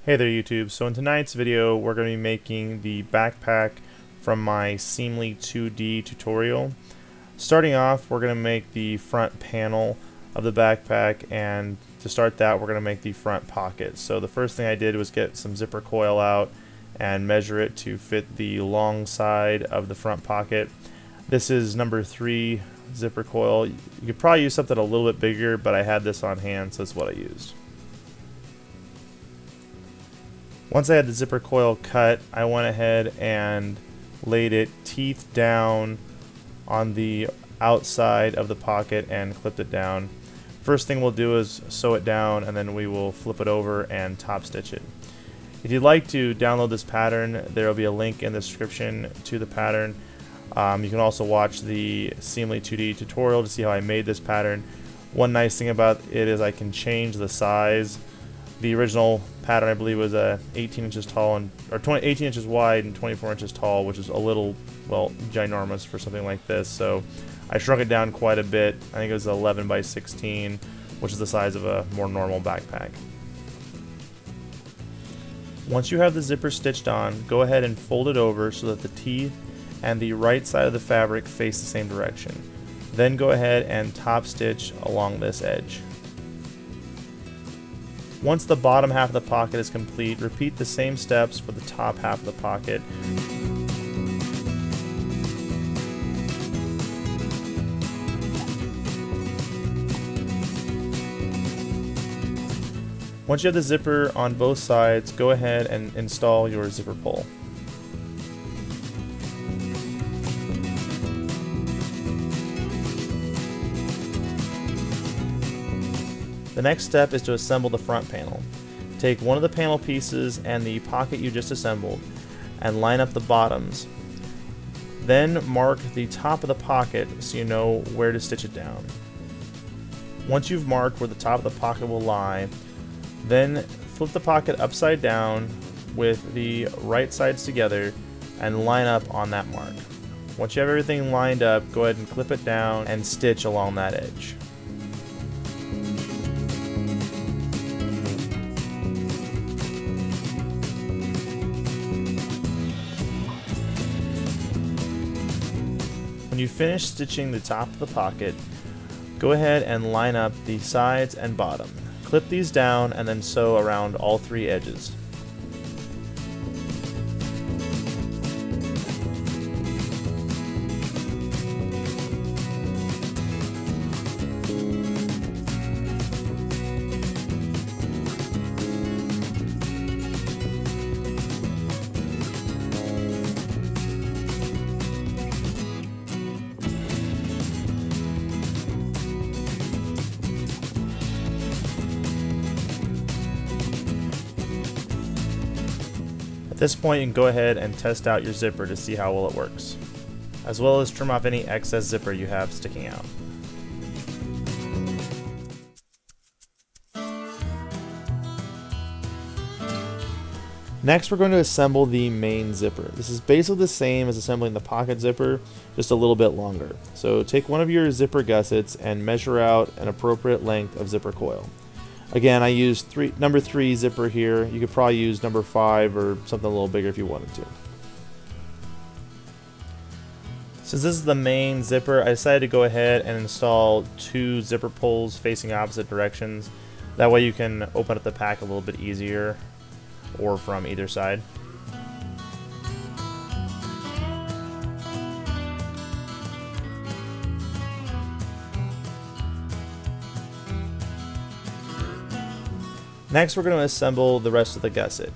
Hey there YouTube, so in tonight's video we're going to be making the backpack from my Seamly 2D tutorial. Starting off, we're going to make the front panel of the backpack, and to start that we're going to make the front pocket. So the first thing I did was get some zipper coil out and measure it to fit the long side of the front pocket. This is number 3 zipper coil. You could probably use something a little bit bigger, but I had this on hand, so that's what I used. Once I had the zipper coil cut, I went ahead and laid it teeth down on the outside of the pocket and clipped it down. First thing we'll do is sew it down, and then we will flip it over and top stitch it. If you'd like to download this pattern, there will be a link in the description to the pattern. You can also watch the Seamly 2D tutorial to see how I made this pattern. One nice thing about it is I can change the size. The original pattern, I believe, was 18 inches tall or 18 inches wide and 24 inches tall, which is a little, well, ginormous for something like this. So I shrunk it down quite a bit. I think it was 11 by 16, which is the size of a more normal backpack. Once you have the zipper stitched on, go ahead and fold it over so that the teeth and the right side of the fabric face the same direction. Then go ahead and top stitch along this edge. Once the bottom half of the pocket is complete, repeat the same steps for the top half of the pocket. Once you have the zipper on both sides, go ahead and install your zipper pull. The next step is to assemble the front panel. Take one of the panel pieces and the pocket you just assembled and line up the bottoms. Then mark the top of the pocket so you know where to stitch it down. Once you've marked where the top of the pocket will lie, then flip the pocket upside down with the right sides together and line up on that mark. Once you have everything lined up, go ahead and clip it down and stitch along that edge. When you finish stitching the top of the pocket, go ahead and line up the sides and bottom. Clip these down and then sew around all 3 edges. At this point, you can go ahead and test out your zipper to see how well it works, as well as trim off any excess zipper you have sticking out. Next, we're going to assemble the main zipper. This is basically the same as assembling the pocket zipper, just a little bit longer. So take one of your zipper gussets and measure out an appropriate length of zipper coil. Again, I used number 3 zipper here. You could probably use number 5 or something a little bigger if you wanted to. Since this is the main zipper, I decided to go ahead and install 2 zipper pulls facing opposite directions. That way you can open up the pack a little bit easier, or from either side. Next, we're going to assemble the rest of the gusset.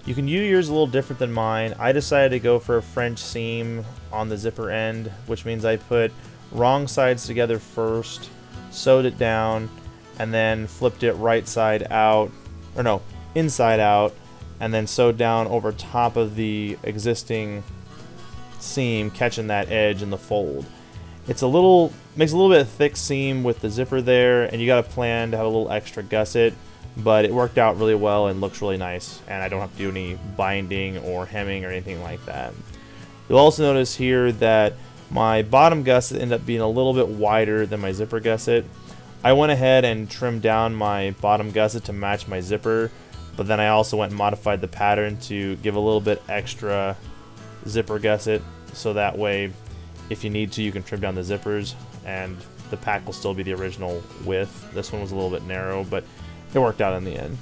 You can use yours a little different than mine. I decided to go for a French seam on the zipper end, which means I put wrong sides together first, sewed it down, and then flipped it right side out, or no, inside out, and then sewed down over top of the existing seam, catching that edge in the fold. It's a little, makes a little bit of thick seam with the zipper there, and you got to plan to have a little extra gusset. But it worked out really well and looks really nice, and I don't have to do any binding or hemming or anything like that. You'll also notice here that my bottom gusset ended up being a little bit wider than my zipper gusset. I went ahead and trimmed down my bottom gusset to match my zipper, but then I also went and modified the pattern to give a little bit extra zipper gusset, so that way if you need to, you can trim down the zippers and the pack will still be the original width. This one was a little bit narrow, but it worked out in the end.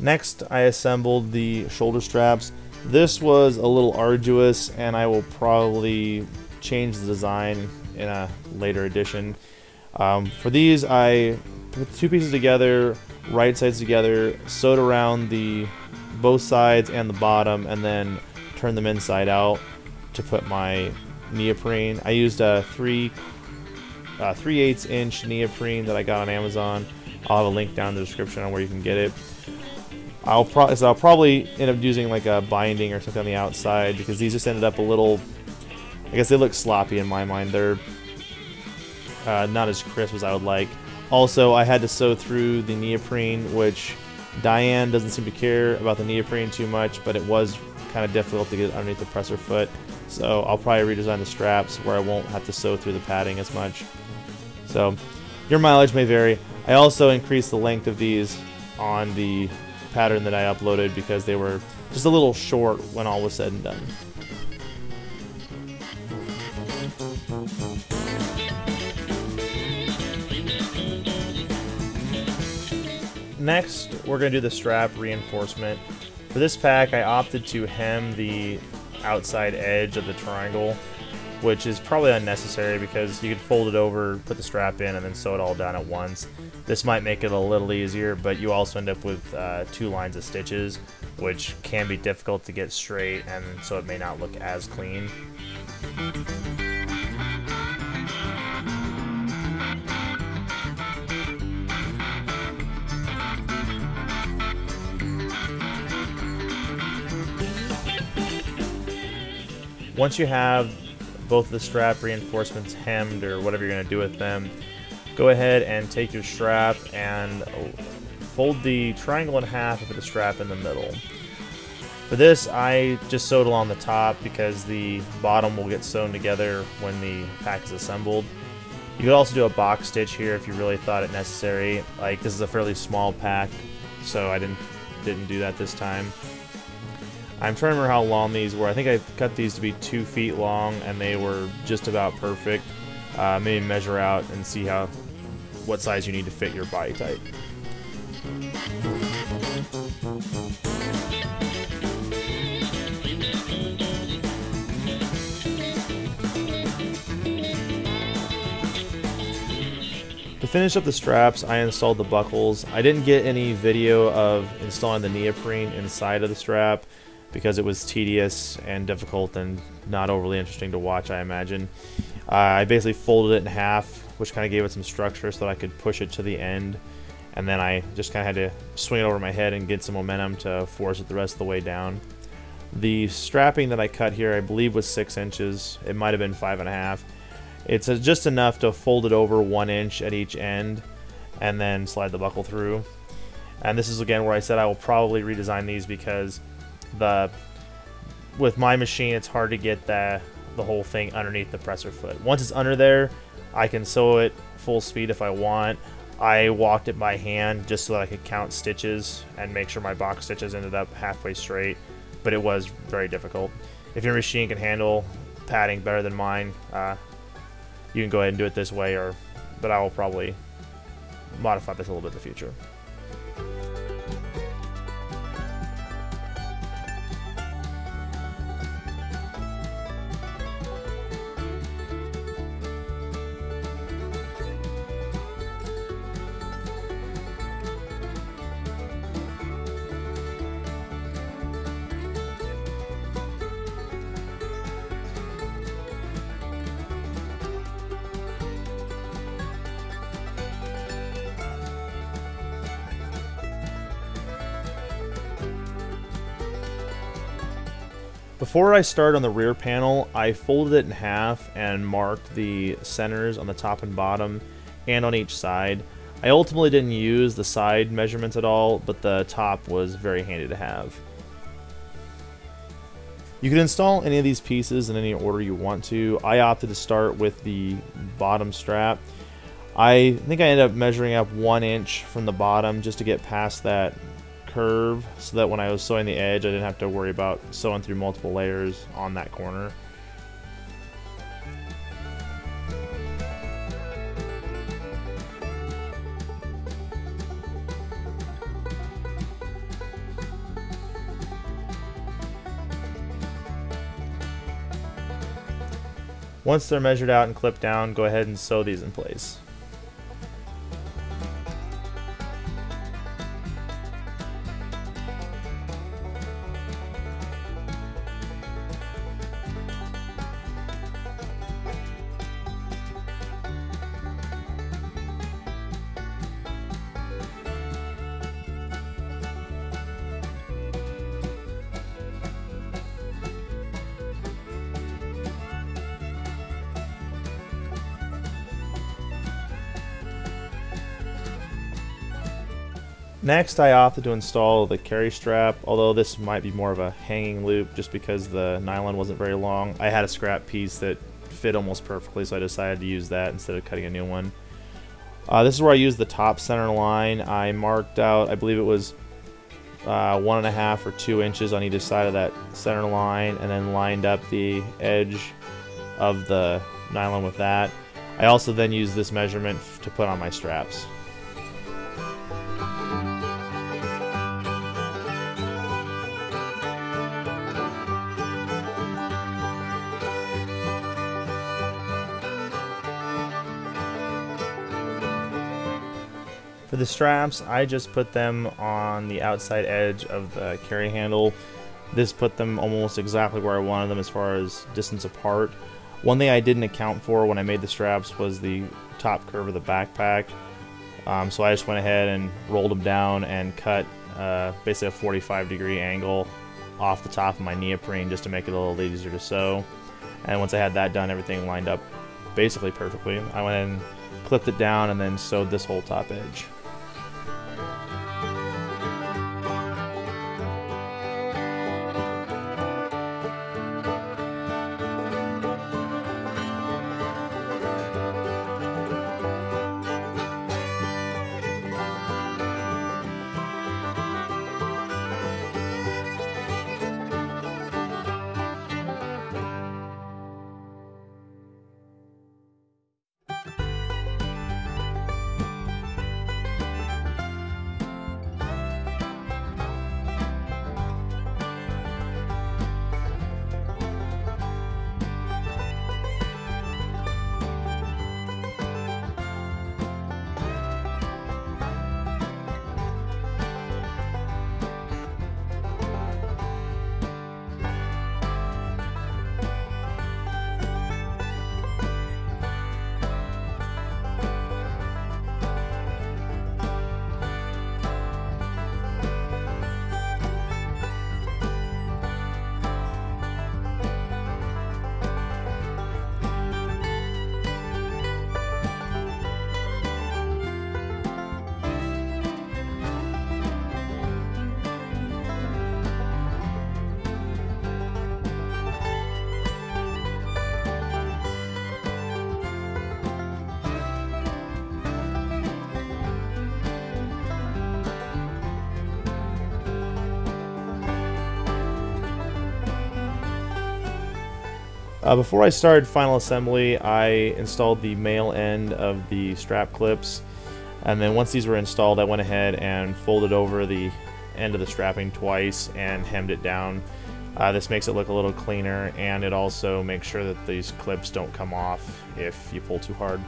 Next, I assembled the shoulder straps. This was a little arduous, and I will probably change the design in a later edition. For these, I put two pieces together, right sides together, sewed around both sides and the bottom, and then turned them inside out to put my neoprene. I used a 3/8 inch neoprene that I got on Amazon. I'll have a link down in the description on where you can get it. I'll probably end up using like a binding or something on the outside, because these just ended up a little, I guess they look sloppy in my mind. They're not as crisp as I would like. Also, I had to sew through the neoprene, which Diane doesn't seem to care about the neoprene too much, but it was kind of difficult to get underneath the presser foot. So I'll probably redesign the straps where I won't have to sew through the padding as much. So your mileage may vary. I also increased the length of these on the pattern that I uploaded because they were just a little short when all was said and done. Next, we're going to do the strap reinforcement. For this pack, I opted to hem the outside edge of the triangle, which is probably unnecessary because you could fold it over, put the strap in, and then sew it all down at once. This might make it a little easier, but you also end up with 2 lines of stitches, which can be difficult to get straight, and so it may not look as clean. Once you have both of the strap reinforcements hemmed, or whatever you're going to do with them, go ahead and take your strap and fold the triangle in half and put the strap in the middle. For this, I just sewed along the top because the bottom will get sewn together when the pack is assembled. You could also do a box stitch here if you really thought it necessary. Like, this is a fairly small pack, so I didn't do that this time. I'm trying to remember how long these were. I think I cut these to be 2 feet long, and they were just about perfect. Maybe measure out and see what size you need to fit your body type. To finish up the straps, I installed the buckles. I didn't get any video of installing the neoprene inside of the strap because it was tedious and difficult and not overly interesting to watch, I imagine. I basically folded it in half, which kind of gave it some structure so that I could push it to the end, and then I just kind of had to swing it over my head and get some momentum to force it the rest of the way down. The strapping that I cut here, I believe, was 6 inches. It might have been 5.5. It's just enough to fold it over 1 inch at each end and then slide the buckle through. And this is again where I said I will probably redesign these because with my machine, it's hard to get the whole thing underneath the presser foot. Once it's under there, I can sew it full speed if I want. I walked it by hand just so that I could count stitches and make sure my box stitches ended up halfway straight, but it was very difficult. If your machine can handle padding better than mine, you can go ahead and do it this way, but I will probably modify this a little bit in the future. Before I start on the rear panel, I folded it in half and marked the centers on the top and bottom and on each side. I ultimately didn't use the side measurements at all, but the top was very handy to have. You can install any of these pieces in any order you want to. I opted to start with the bottom strap. I think I ended up measuring up 1 inch from the bottom just to get past that curve, so that when I was sewing the edge I didn't have to worry about sewing through multiple layers on that corner. Once they're measured out and clipped down, go ahead and sew these in place. Next, I opted to install the carry strap, although this might be more of a hanging loop just because the nylon wasn't very long. I had a scrap piece that fit almost perfectly, so I decided to use that instead of cutting a new one. This is where I used the top center line. I marked out, I believe it was 1.5 or 2 inches on either side of that center line, and then lined up the edge of the nylon with that. I also then used this measurement to put on my straps. For the straps, I just put them on the outside edge of the carry handle. This put them almost exactly where I wanted them as far as distance apart. One thing I didn't account for when I made the straps was the top curve of the backpack. So I just went ahead and rolled them down and cut basically a 45-degree angle off the top of my neoprene just to make it a little easier to sew. And once I had that done, everything lined up basically perfectly. I went and clipped it down and then sewed this whole top edge. Before I started final assembly, I installed the male end of the strap clips, and then once these were installed, I went ahead and folded over the end of the strapping twice and hemmed it down. This makes it look a little cleaner, and it also makes sure that these clips don't come off if you pull too hard.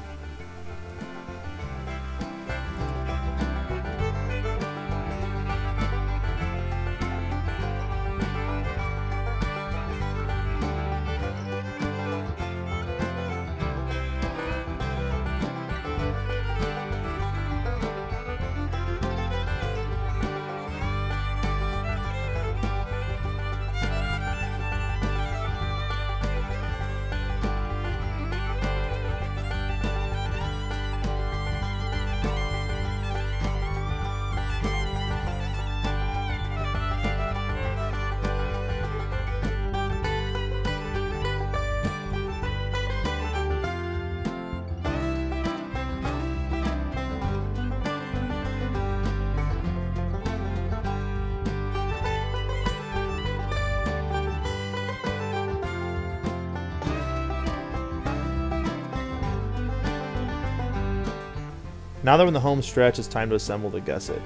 Now that we're in the home stretch, it's time to assemble the gusset.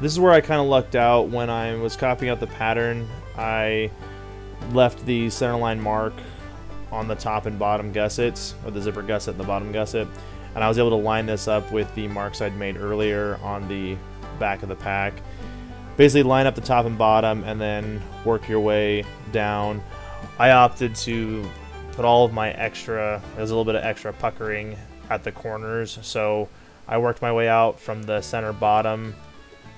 This is where I kind of lucked out. When I was copying out the pattern, I left the centerline mark on the top and bottom gussets, or the zipper gusset and the bottom gusset, and I was able to line this up with the marks I'd made earlier on the back of the pack. Basically line up the top and bottom and then work your way down. I opted to put all of my extra, there's a little bit of extra puckering at the corners, so I worked my way out from the center bottom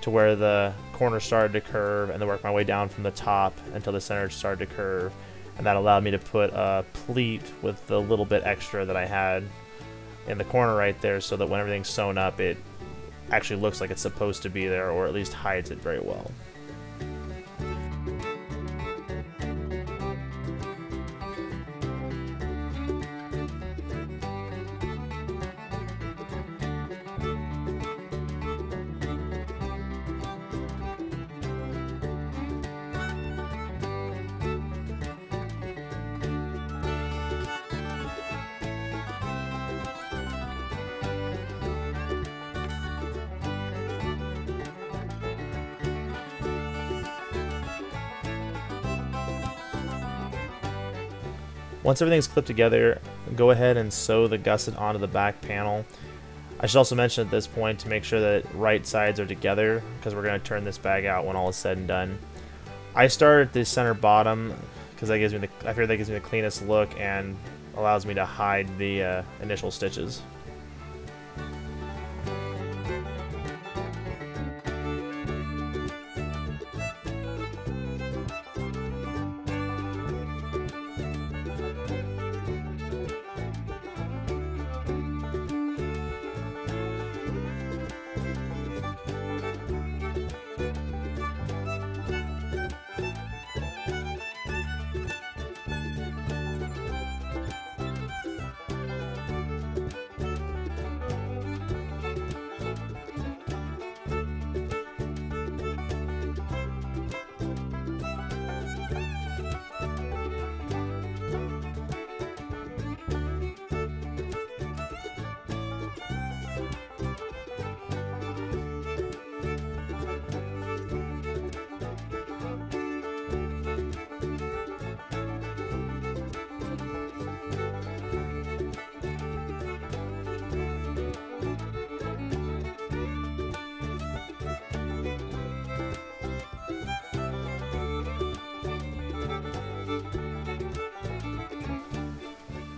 to where the corner started to curve, and then worked my way down from the top until the center started to curve, and that allowed me to put a pleat with the little bit extra that I had in the corner right there, so that when everything's sewn up, it actually looks like it's supposed to be there, or at least hides it very well. Once everything's clipped together, go ahead and sew the gusset onto the back panel. I should also mention at this point to make sure that right sides are together, because we're going to turn this bag out when all is said and done. I start at the center bottom because I figure that gives me the cleanest look and allows me to hide the initial stitches.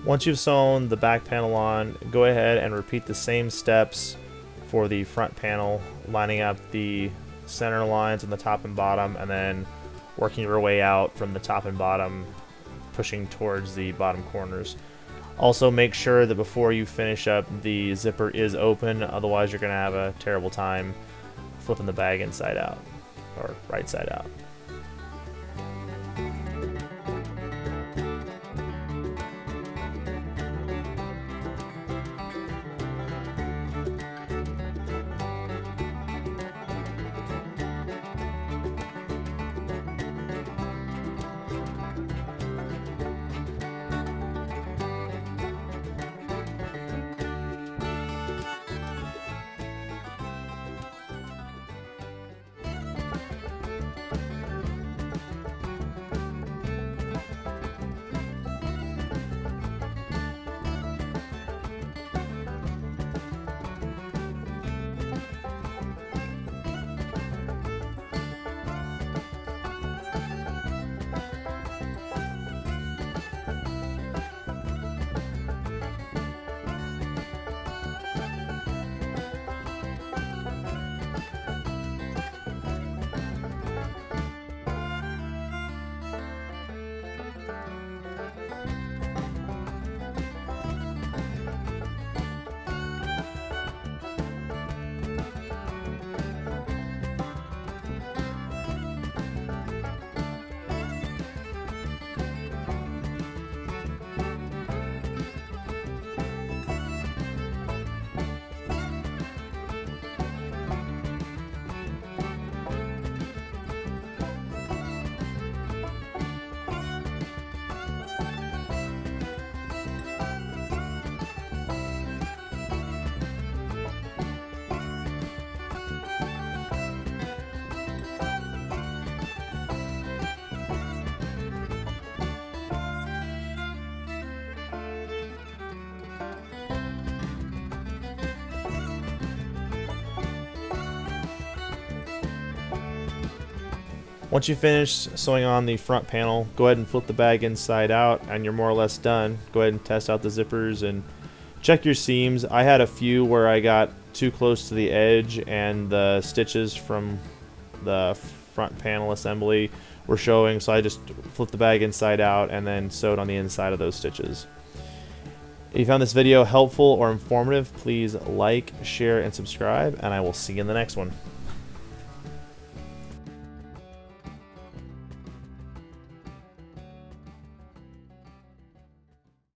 Once you've sewn the back panel on, go ahead and repeat the same steps for the front panel, lining up the center lines on the top and bottom, and then working your way out from the top and bottom, pushing towards the bottom corners. Also, make sure that before you finish up, the zipper is open, otherwise you're going to have a terrible time flipping the bag inside out, or right side out. Once you finish sewing on the front panel, go ahead and flip the bag inside out and you're more or less done. Go ahead and test out the zippers and check your seams. I had a few where I got too close to the edge and the stitches from the front panel assembly were showing, so I just flipped the bag inside out and then sewed on the inside of those stitches. If you found this video helpful or informative, please like, share, and subscribe, and I will see you in the next one.